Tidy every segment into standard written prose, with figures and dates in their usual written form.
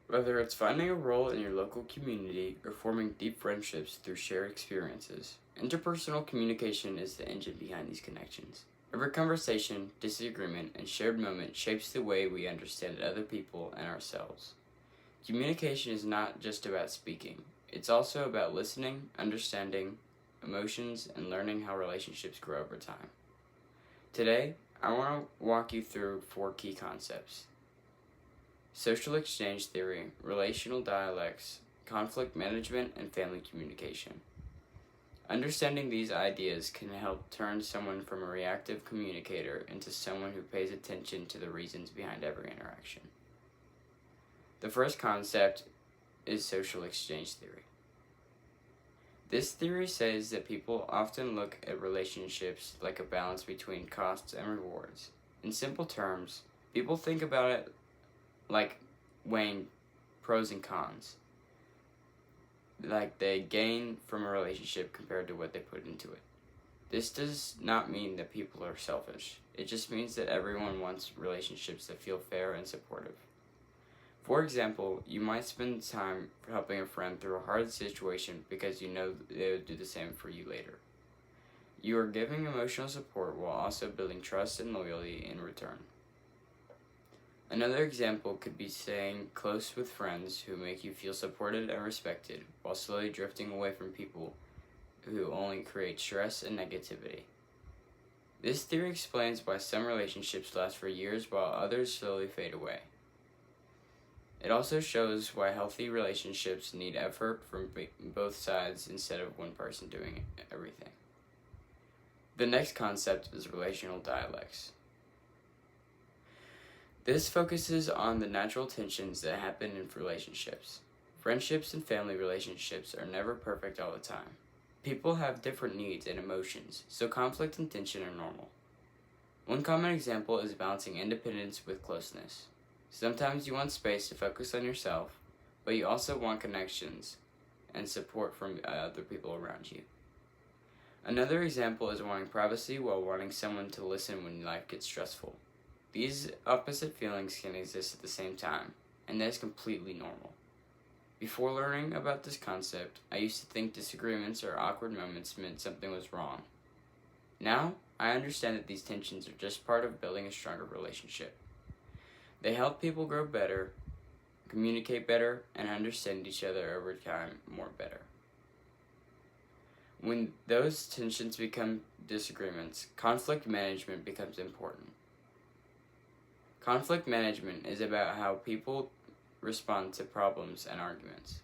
Whether it's finding a role in your local community or forming deep friendships through shared experiences, interpersonal communication is the engine behind these connections. Every conversation, disagreement, and shared moment shapes the way we understand other people and ourselves. Communication is not just about speaking, it's also about listening, understanding emotions, and learning how relationships grow over time. Today, I want to walk you through 4 key concepts: social exchange theory, relational dialects, conflict management, and family communication. Understanding these ideas can help turn someone from a reactive communicator into someone who pays attention to the reasons behind every interaction. The first concept is social exchange theory. This theory says that people often look at relationships like a balance between costs and rewards. In simple terms, people think about it like weighing pros and cons. Like they gain from a relationship compared to what they put into it. This does not mean that people are selfish. It just means that everyone wants relationships that feel fair and supportive. For example, you might spend time helping a friend through a hard situation because you know they would do the same for you later. You are giving emotional support while also building trust and loyalty in return. Another example could be staying close with friends who make you feel supported and respected while slowly drifting away from people who only create stress and negativity. This theory explains why some relationships last for years while others slowly fade away. It also shows why healthy relationships need effort from both sides instead of one person doing everything. The next concept is relational dialects. This focuses on the natural tensions that happen in relationships. Friendships and family relationships are never perfect all the time. People have different needs and emotions, so conflict and tension are normal. One common example is balancing independence with closeness. Sometimes you want space to focus on yourself, but you also want connections and support from other people around you. Another example is wanting privacy while wanting someone to listen when life gets stressful. These opposite feelings can exist at the same time, and that is completely normal. Before learning about this concept, I used to think disagreements or awkward moments meant something was wrong. Now, I understand that these tensions are just part of building a stronger relationship. They help people grow better, communicate better, and understand each other over time more better. When those tensions become disagreements, conflict management becomes important. Conflict management is about how people respond to problems and arguments.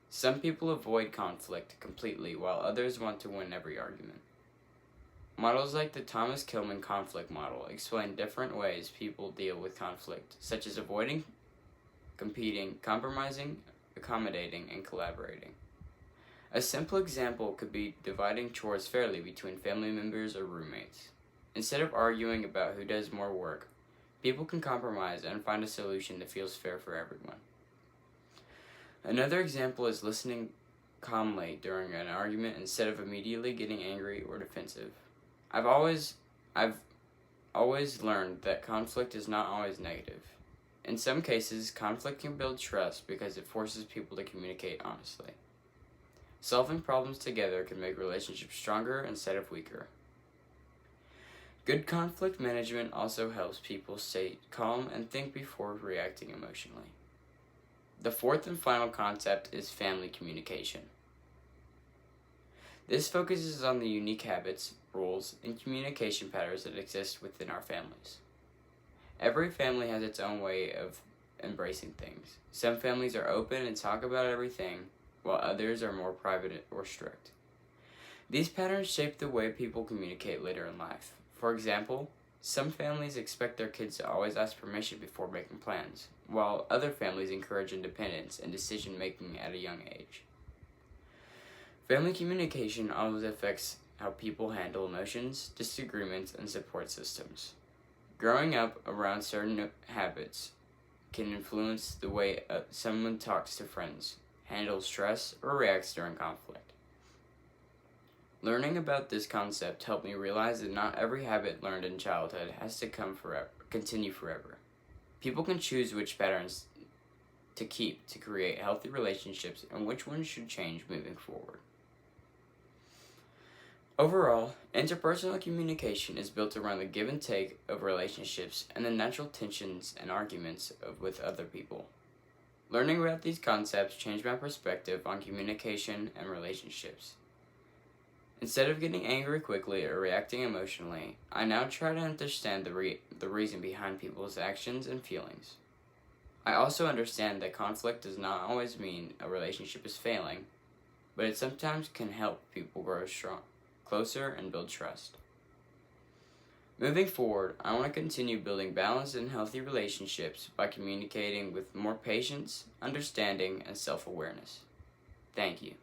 Some people avoid conflict completely while others want to win every argument. Models like the Thomas Kilmann conflict model explain different ways people deal with conflict, such as avoiding, competing, compromising, accommodating, and collaborating. A simple example could be dividing chores fairly between family members or roommates. Instead of arguing about who does more work, people can compromise and find a solution that feels fair for everyone. Another example is listening calmly during an argument instead of immediately getting angry or defensive. I've always learned that conflict is not always negative. In some cases, conflict can build trust because it forces people to communicate honestly. Solving problems together can make relationships stronger instead of weaker. Good conflict management also helps people stay calm and think before reacting emotionally. The fourth and final concept is family communication. This focuses on the unique habits, rules, and communication patterns that exist within our families. Every family has its own way of embracing things. Some families are open and talk about everything, while others are more private or strict. These patterns shape the way people communicate later in life. For example, some families expect their kids to always ask permission before making plans, while other families encourage independence and decision-making at a young age. Family communication always affects how people handle emotions, disagreements, and support systems. Growing up around certain habits can influence the way someone talks to friends, handles stress, or reacts during conflict. Learning about this concept helped me realize that not every habit learned in childhood has to continue forever. People can choose which patterns to keep to create healthy relationships, and which ones should change moving forward. Overall, interpersonal communication is built around the give and take of relationships and the natural tensions and arguments with other people. Learning about these concepts changed my perspective on communication and relationships. Instead of getting angry quickly or reacting emotionally, I now try to understand the reason behind people's actions and feelings. I also understand that conflict does not always mean a relationship is failing, but it sometimes can help people grow closer and build trust. Moving forward, I want to continue building balanced and healthy relationships by communicating with more patience, understanding, and self-awareness. Thank you.